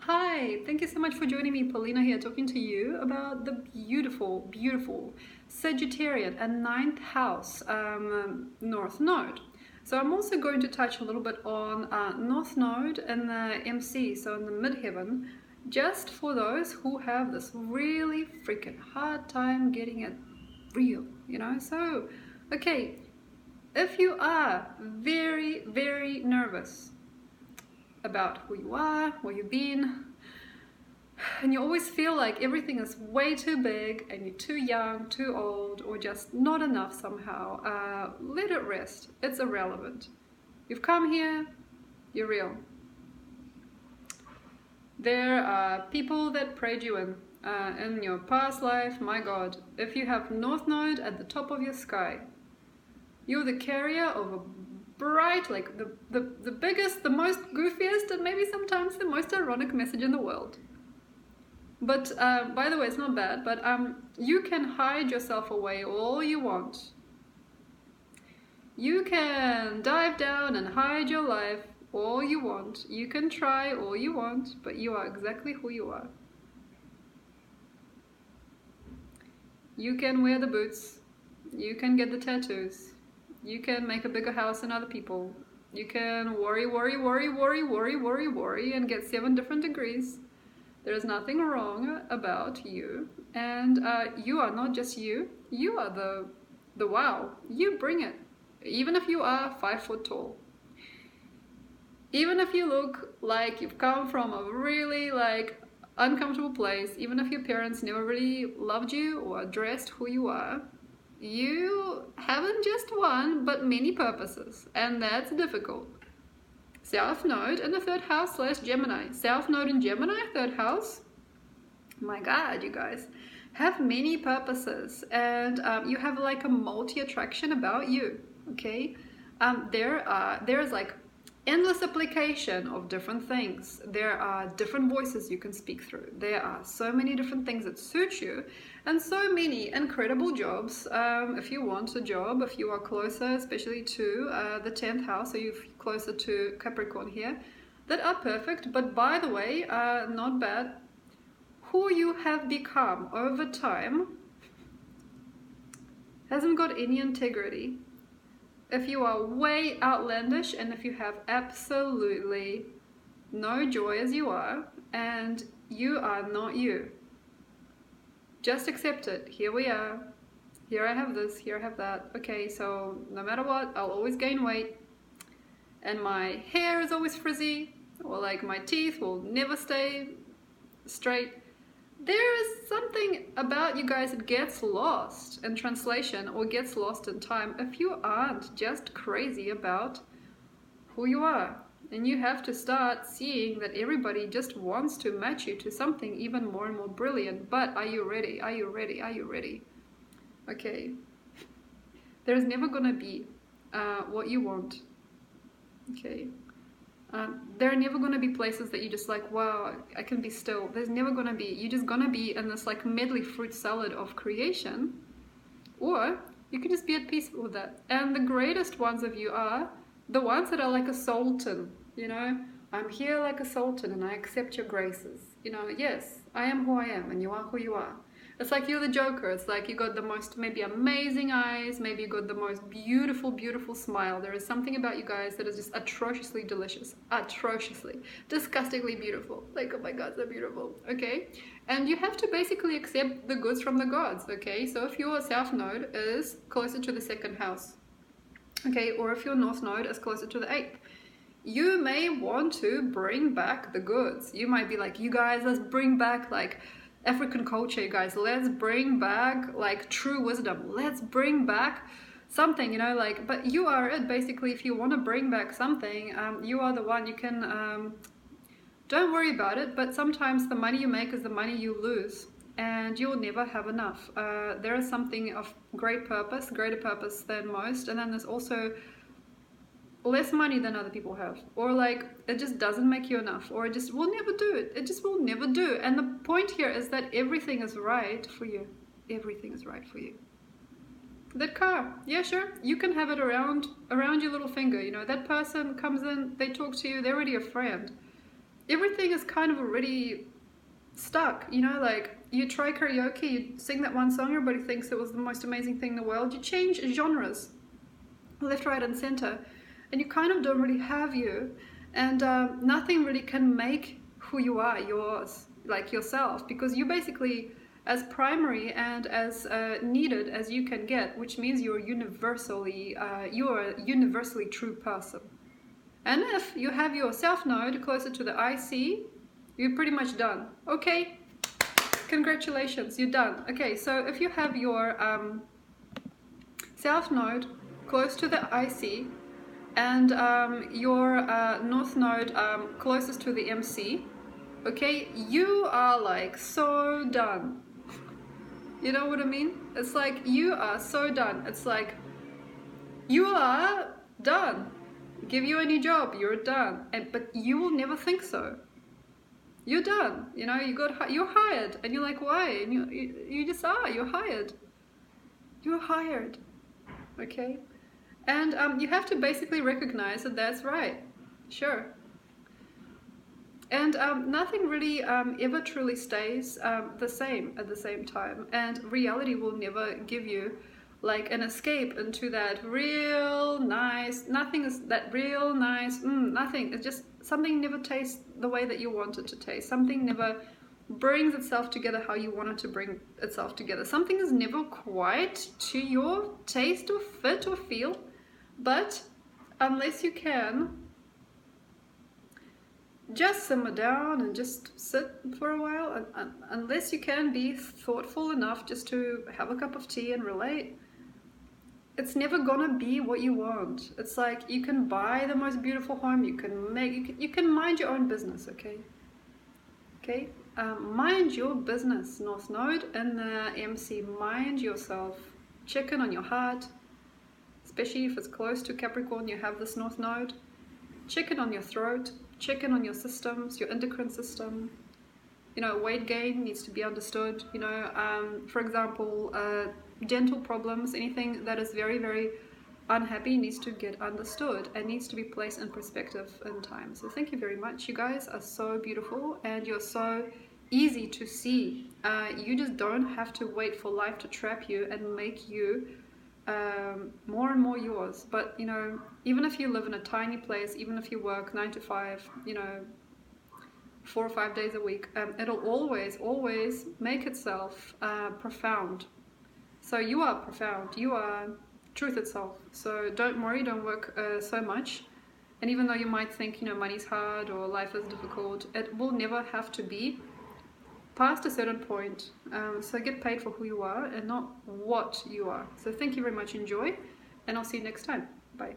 Hi, thank you so much for joining me. Polina here, talking to you about the beautiful, beautiful Sagittarius and ninth house North Node. So I'm also going to touch a little bit on North Node and the MC, so in the midheaven, just for those who have this really freaking hard time getting it real, So, okay, if you are very, very nervous about who you are, where you've been, and you always feel like everything is way too big and you're too young, too old, or just not enough somehow, let it rest. It's irrelevant. You've come here, you're real. There are people that prayed you in your past life. My God, if you have North Node at the top of your sky, you're the carrier of a bright, like the biggest, the most goofiest, and maybe sometimes the most ironic message in the world. But by the way, it's not bad, but you can hide yourself away all you want. You can dive down and hide your life all you want. You can try all you want, but you are exactly who you are. You can wear the boots. You can get the tattoos. You can make a bigger house than other people. You can worry and get 7 different degrees. There is nothing wrong about you, and you are not just you. You are the wow. You bring it. Even if you are 5 foot tall. Even if you look like you've come from a really uncomfortable place. Even if your parents never really loved you or addressed who you are. You haven't just one, but many purposes, and that's difficult. South Node in the 3rd house / Gemini. South Node in Gemini, 3rd house. My God, you guys have many purposes, and you have like a multi-attraction about you. Okay, there is like endless application of different things. There are different voices you can speak through. There are so many different things that suit you, and so many incredible jobs. If you want a job, if you are closer, especially to the 10th house, so you're closer to Capricorn here, that are perfect. But by the way, not bad. Who you have become over time hasn't got any integrity. If you are way outlandish and if you have absolutely no joy as you are, and you are not you, just accept it. Here we are. Here I have this, here I have that. Okay, so no matter what, I'll always gain weight. And my hair is always frizzy, or like my teeth will never stay straight. There is something about you guys that gets lost in translation or gets lost in time if you aren't just crazy about who you are. And you have to start seeing that everybody just wants to match you to something even more and more brilliant. But are you ready? Are you ready? Are you ready? Okay. There's never gonna be what you want. Okay. There are never going to be places that you just like, wow, I can be still. There's never going to be. You're just going to be in this like medley fruit salad of creation. Or you can just be at peace with that. And the greatest ones of you are the ones that are like a sultan, I'm here like a sultan and I accept your graces. Yes, I am who I am and you are who you are. It's like you're the Joker. It's like you got the most maybe amazing eyes, maybe you got the most beautiful, beautiful smile. There is something about you guys that is just atrociously delicious, atrociously, disgustingly beautiful. Like, oh my God, so beautiful. Okay, and you have to basically accept the goods from the gods. Okay, so if your South Node is closer to the 2nd house, okay, or if your North Node is closer to the 8th, you may want to bring back the goods. You might be like, you guys, let's bring back like African culture, you guys. Let's bring back like true wisdom. Let's bring back something, but you are it basically. If you want to bring back something, you are the one. You can don't worry about it, but sometimes the money you make is the money you lose, and you'll never have enough. There is something of great purpose, greater purpose than most, and then there's also less money than other people have, or like it just doesn't make you enough, or it just will never do it. It just will never do. And the point here is that everything is right for you. Everything is right for you. That car, yeah, sure, you can have it around your little finger. That person comes in, they talk to you, they're already a friend. everything is kind of already stuck, you know, like you try karaoke, you sing that one song, everybody thinks it was the most amazing thing in the world, you change genres left, right and center, and you kind of don't really have you, and nothing really can make who you are yours, like yourself, because you basically as primary and as needed as you can get, which means you're a universally true person. And if you have your self node closer to the IC, you're pretty much done. Okay, congratulations, you're done. Okay, so if you have your self node close to the IC and your north node closest to the MC, okay, you are like so done. You know what I mean? It's like you are so done. It's like you are done. Give you a new job, you're done. But you will never think so. You're done. You know, you're hired, and you're like, why? And you just are. You're hired. You're hired. Okay, and you have to basically recognize that that's right. Sure. And nothing really ever truly stays the same at the same time, and reality will never give you like an escape into that real nice, nothing is that real nice, nothing. It's just something never tastes the way that you want it to taste. Something never brings itself together how you want it to bring itself together. Something is never quite to your taste or fit or feel, but unless you can just simmer down and just sit for a while, unless you can be thoughtful enough just to have a cup of tea and relate, it's never gonna be what you want. It's like you can buy the most beautiful home, you can mind your own business, okay? Okay, mind your business, North Node and the MC, mind yourself. Check in on your heart, especially if it's close to Capricorn, you have this North Node. Check in on your throat, check in on your systems, your endocrine system. You know, weight gain needs to be understood. You know, for example, dental problems, anything that is very, very unhappy needs to get understood and needs to be placed in perspective in time. So thank you very much. You guys are so beautiful and you're so easy to see. You just don't have to wait for life to trap you and make you more and more yours. But you know, even if you live in a tiny place, even if you work 9 to 5, you know, 4 or 5 days a week, it'll always make itself profound. So you are profound, you are truth itself. So don't worry, don't work so much. And even though you might think, you know, money's hard or life is difficult, it will never have to be past a certain point. So get paid for who you are and not what you are. So thank you very much, enjoy, and I'll see you next time. Bye.